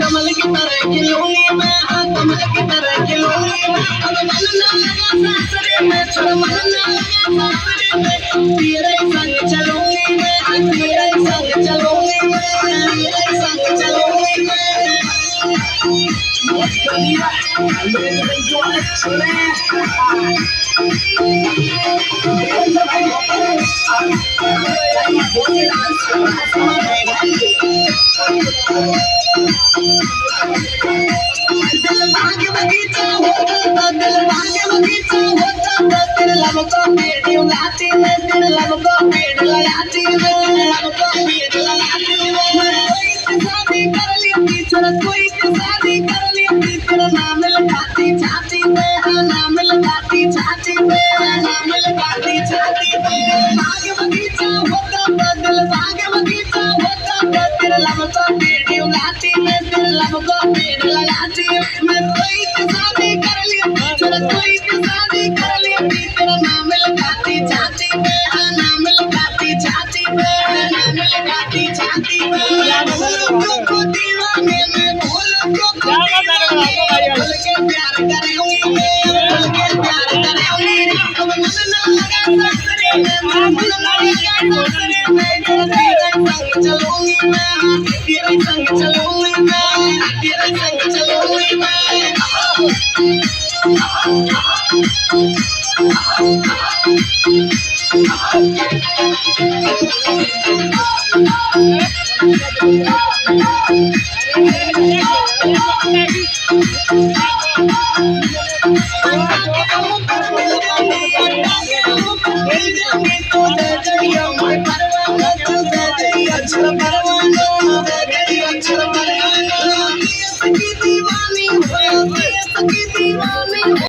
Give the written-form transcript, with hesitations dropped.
कमल की तरह खिलूंगी मैं, कमल की तरह खिलूंगी मैं, अब मन ना लगा सासरे में, छोड़ मन ना लगा सासरे में, तेरे संग चलूंगी मैं, तेरे संग चलूंगी मैं, तेरे संग चलूंगी मैं। दिल भाग्य बगीचा होता, दिल भाग्य बगीचा होता, तेरे लब को पेड़ लगाती मैं, तेरे लब को पेड़ लगाती मैं, लब को पेड़ लगाती मैं। कोई शादी कर ली अपनी, छोरा कोई शादी कर ली अपनी, तेरा नाम लगाती चाहती मैं, नाम लगाती चाहती मैं, नाम लगाती चाहती मैं। भाग्य बगीचा होता, दिल भाग्य बगीचा होता, तेरे लब को पेड़ लगाती मैं, तेरे लब को पेड़ लगाती मैं। कोई शादी कर ली छोरा कोई शादी कर ली, तेरा नाम लगाती चाहती मैं, नाम लगाती चाहती मैं, नाम लगाती चाहती मैं। भूलों को दीवाने में, भूलों को दीवाने में, भूल के प्यार करूंगी मैं, भूल के प्यार करूंगी। अब मन ना लगा सासरे में, मन ना लगा सासरे में, तेरे संग चलूंगी मैं, तेरे संग चलूंगी मैं, तेरे संग चलूंगी मैं।